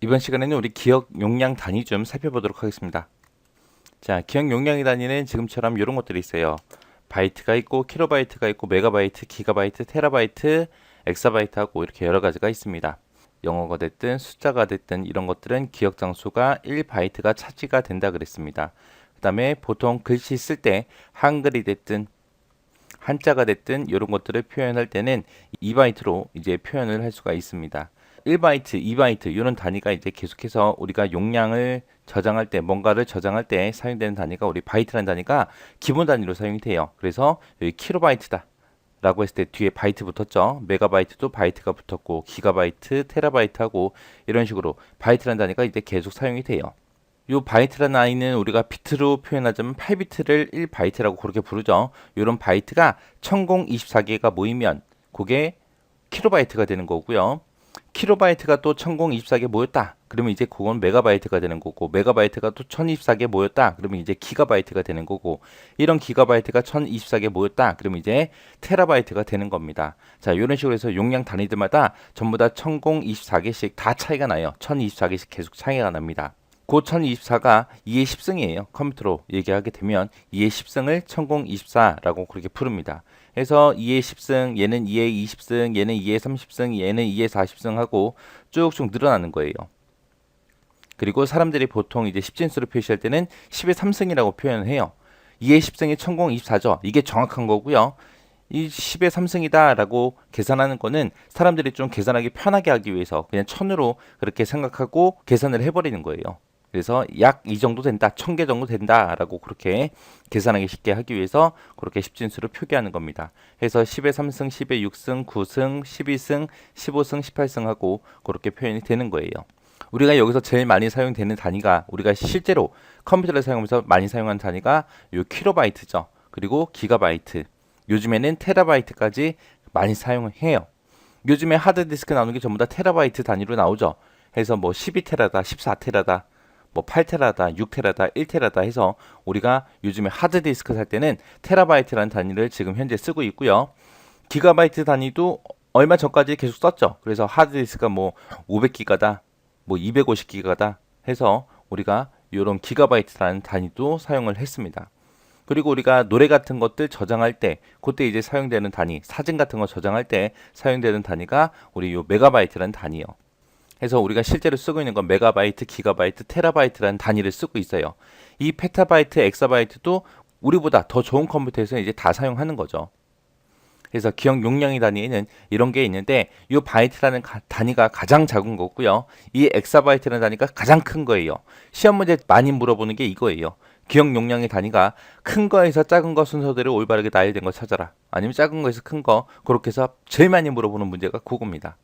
이번 시간에는 우리 기억 용량 단위 좀 살펴보도록 하겠습니다. 자, 기억 용량의 단위는 지금처럼 이런 것들이 있어요. 바이트가 있고 킬로바이트가 있고 메가바이트, 기가바이트, 테라바이트, 엑사바이트하고 이렇게 여러 가지가 있습니다. 영어가 됐든 숫자가 됐든 이런 것들은 기억 장수가 1바이트가 차지가 된다 그랬습니다. 그 다음에 보통 글씨 쓸 때 한글이 됐든 한자가 됐든 이런 것들을 표현할 때는 2바이트로 이제 표현을 할 수가 있습니다. 1바이트, 2바이트 이런 단위가 이제 계속해서 우리가 용량을 저장할 때 뭔가를 저장할 때 사용되는 단위가 우리 바이트라는 단위가 기본 단위로 사용이 돼요. 그래서 여기 킬로바이트다 라고 했을 때 뒤에 바이트 붙었죠. 메가바이트도 바이트가 붙었고 기가바이트, 테라바이트하고 이런 식으로 바이트라는 단위가 이제 계속 사용이 돼요. 요 바이트라는 아이는 우리가 비트로 표현하자면 8비트를 1바이트라고 그렇게 부르죠. 요런 바이트가 1024개가 모이면 그게 킬로바이트가 되는 거고요. 킬로바이트가 또 1024개 모였다. 그러면 이제 그건 메가바이트가 되는 거고, 메가바이트가 또 1024개 모였다. 그러면 이제 기가바이트가 되는 거고, 이런 기가바이트가 1024개 모였다. 그러면 이제 테라바이트가 되는 겁니다. 자, 이런 식으로 해서 용량 단위들마다 전부 다 1024개씩 다 차이가 나요. 1024개씩 계속 차이가 납니다. 그 1024가 2의 10승이에요. 컴퓨터로 얘기하게 되면 2의 10승을 1024라고 그렇게 부릅니다. 그래서 2의 10승, 얘는 2의 20승, 얘는 2의 30승, 얘는 2의 40승 하고 쭉쭉 늘어나는 거예요. 그리고 사람들이 보통 이제 10진수로 표시할 때는 10의 3승이라고 표현을 해요. 2의 10승이 1024죠. 이게 정확한 거고요. 이 10의 3승이다 라고 계산하는 거는 사람들이 좀 계산하기 편하게 하기 위해서 그냥 1000으로 그렇게 생각하고 계산을 해버리는 거예요. 그래서 약 이 정도 된다, 1000개 정도 된다 라고 그렇게 계산하기 쉽게 하기 위해서 그렇게 10진수로 표기하는 겁니다. 그래서 10의 3승, 10의 6승, 9승, 12승, 15승, 18승 하고 그렇게 표현이 되는 거예요. 우리가 여기서 제일 많이 사용되는 단위가 우리가 실제로 컴퓨터를 사용하면서 많이 사용하는 단위가 요 킬로바이트죠. 그리고 기가바이트, 요즘에는 테라바이트까지 많이 사용해요. 요즘에 하드디스크 나오는 게 전부 다 테라바이트 단위로 나오죠. 해서 뭐 12테라다, 14테라다, 뭐 8테라다, 6테라다, 1테라다 해서 우리가 요즘에 하드디스크 살 때는 테라바이트라는 단위를 지금 현재 쓰고 있고요. 기가바이트 단위도 얼마 전까지 계속 썼죠. 그래서 하드디스크가 뭐 500기가다, 뭐 250기가다 해서 우리가 이런 기가바이트라는 단위도 사용을 했습니다. 그리고 우리가 노래 같은 것들 저장할 때 그때 이제 사용되는 단위, 사진 같은 거 저장할 때 사용되는 단위가 우리 요 메가바이트라는 단위예요. 해서 우리가 실제로 쓰고 있는 건 메가바이트, 기가바이트, 테라바이트라는 단위를 쓰고 있어요. 이 페타바이트, 엑사바이트도 우리보다 더 좋은 컴퓨터에서 이제 다 사용하는 거죠. 그래서 기억 용량의 단위에는 이런 게 있는데 이 바이트라는 단위가 가장 작은 거고요. 이 엑사바이트라는 단위가 가장 큰 거예요. 시험 문제 많이 물어보는 게 이거예요. 기억 용량의 단위가 큰 거에서 작은 거 순서대로 올바르게 나열된 거 찾아라. 아니면 작은 거에서 큰 거 그렇게 해서 제일 많이 물어보는 문제가 그겁니다.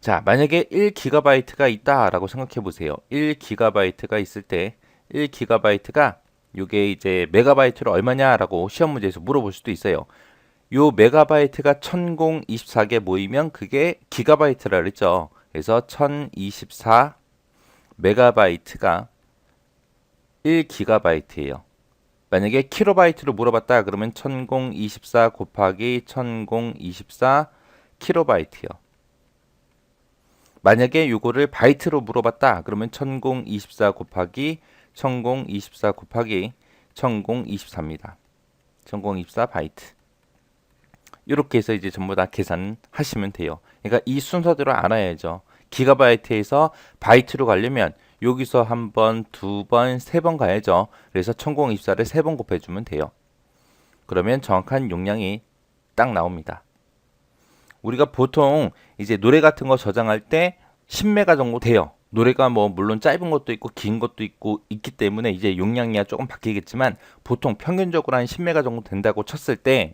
자, 만약에 1기가바이트가 있다라고 생각해 보세요. 1기가바이트가 있을 때 1기가바이트가 이게 이제 메가바이트로 얼마냐라고 시험 문제에서 물어볼 수도 있어요. 요 메가바이트가 1024개 모이면 그게 기가바이트라 그랬죠. 그래서 1024 메가바이트가 1기가바이트예요. 만약에 킬로바이트로 물어봤다 그러면 1024 곱하기 1024 킬로바이트요. 만약에 요거를 바이트로 물어봤다 그러면 1024 곱하기 1024 곱하기 1024입니다. 1024 바이트. 이렇게 해서 이제 전부 다 계산하시면 돼요. 그러니까 이 순서대로 알아야죠. 기가바이트에서 바이트로 가려면 여기서 한 번, 두 번, 세 번 가야죠. 그래서 1024를 세 번 곱해주면 돼요. 그러면 정확한 용량이 딱 나옵니다. 우리가 보통 이제 노래 같은 거 저장할 때 10메가 정도 돼요. 노래가 뭐 물론 짧은 것도 있고 긴 것도 있고 있기 때문에 이제 용량이 조금 바뀌겠지만 보통 평균적으로 한 10메가 정도 된다고 쳤을 때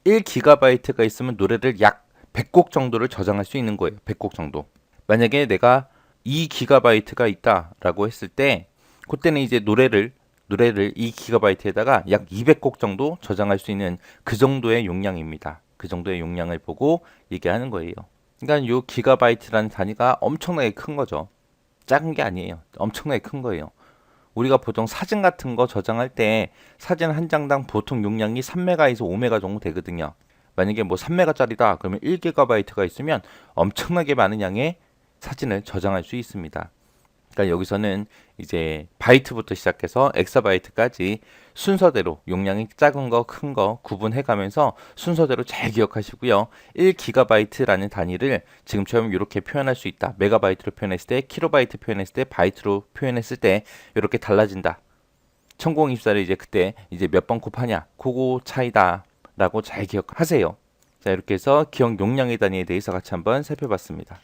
1기가바이트가 있으면 노래를 약 100곡 정도를 저장할 수 있는 거예요. 100곡 정도. 만약에 내가 2기가바이트가 있다라고 했을 때 그때는 이제 노래를 2기가바이트에다가 약 200곡 정도 저장할 수 있는 그 정도의 용량입니다. 그 정도의 용량을 보고 얘기하는 거예요. 그러니까 요 기가바이트라는 단위가 엄청나게 큰 거죠. 작은 게 아니에요. 엄청나게 큰 거예요. 우리가 보통 사진 같은 거 저장할 때 사진 한 장당 보통 용량이 3메가에서 5메가 정도 되거든요. 만약에 뭐 3메가짜리다 그러면 1기가바이트가 있으면 엄청나게 많은 양의 사진을 저장할 수 있습니다. 그러니까 여기서는 이제 바이트부터 시작해서 엑사바이트까지 순서대로 용량이 작은 거, 큰 거 구분해 가면서 순서대로 잘 기억하시고요. 1기가바이트라는 단위를 지금처럼 이렇게 표현할 수 있다. 메가바이트로 표현했을 때, 킬로바이트 표현했을 때, 바이트로 표현했을 때 이렇게 달라진다. 1024를 이제 그때 이제 몇 번 곱하냐, 그거 차이다라고 잘 기억하세요. 자, 이렇게 해서 기억 용량의 단위에 대해서 같이 한번 살펴봤습니다.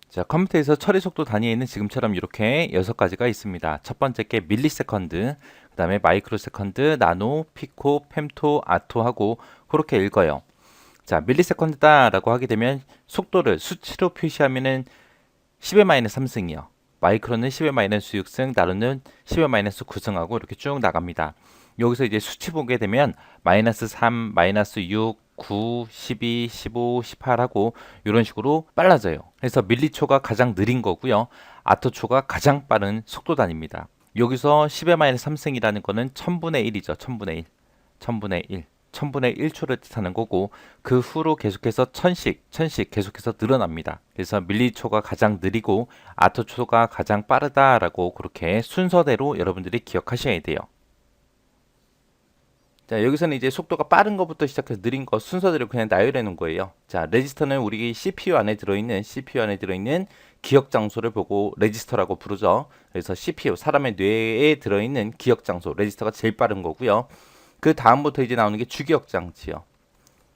자, 컴퓨터에서 처리 속도 단위에는 지금처럼 이렇게 6가지가 있습니다. 첫 번째 게 밀리세컨드, 그 다음에 마이크로세컨드, 나노, 피코, 펜토, 아토하고 그렇게 읽어요. 자, 밀리세컨드다라고 하게 되면 속도를 수치로 표시하면은 10의 마이너스 3승이요. 마이크로는 10의 마이너스 6승, 나노는 10의 마이너스 9승하고 이렇게 쭉 나갑니다. 여기서 이제 수치 보게 되면 마이너스 3, 마이너스 6, 9, 12, 15, 18하고 이런 식으로 빨라져요. 그래서 밀리초가 가장 느린 거고요. 아토초가 가장 빠른 속도 단위입니다. 여기서 10의 마이너스 3승이라는 거는 1000분의 1이죠. 1000분의 1. 1000분의 1. 1000분의 1초를 뜻하는 거고 그 후로 계속해서 1000씩 계속해서 늘어납니다. 그래서 밀리초가 가장 느리고 아토초가 가장 빠르다라고 그렇게 순서대로 여러분들이 기억하셔야 돼요. 자, 여기서는 이제 속도가 빠른 것부터 시작해서 느린 거 순서대로 그냥 나열해 놓은 거예요. 자, 레지스터는 우리 CPU 안에 들어있는 기억 장소를 보고 레지스터라고 부르죠. 그래서 CPU, 사람의 뇌에 들어있는 기억 장소, 레지스터가 제일 빠른 거고요. 그 다음부터 이제 나오는 게 주기억 장치요.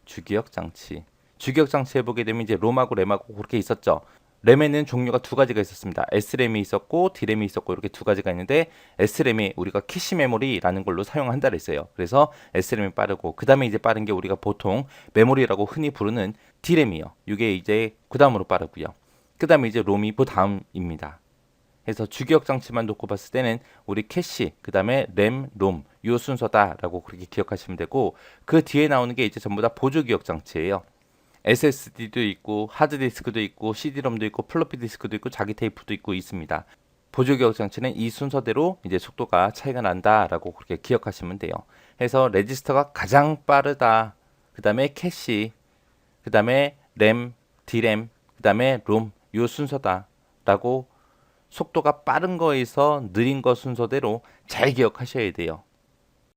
주기억 장치. 주기억 장치 해보게 되면 이제 롬하고 램하고 그렇게 있었죠. 램에는 종류가 두 가지가 있었습니다. S램이 있었고 D램이 있었고 이렇게 두 가지가 있는데 S램이 우리가 캐시 메모리라는 걸로 사용한다 그랬어요. 그래서 S램이 빠르고 그 다음에 이제 빠른 게 우리가 보통 메모리라고 흔히 부르는 D램이요. 이게 이제 그 다음으로 빠르고요. 그 다음에 이제 롬이 그 다음입니다. 그래서 주기억 장치만 놓고 봤을 때는 우리 캐시, 그 다음에 램, 롬 요 순서다라고 그렇게 기억하시면 되고 그 뒤에 나오는 게 이제 전부 다 보조기억 장치예요. SSD도 있고 하드디스크도 있고 CD롬도 있고 플로피 디스크도 있고 자기 테이프도 있고 있습니다. 보조기억 장치는 이 순서대로 이제 속도가 차이가 난다라고 그렇게 기억하시면 돼요. 그래서 레지스터가 가장 빠르다. 그 다음에 캐시, 그 다음에 램, D램, 그 다음에 롬 요 순서다라고 속도가 빠른 거에서 느린 거 순서대로 잘 기억하셔야 돼요.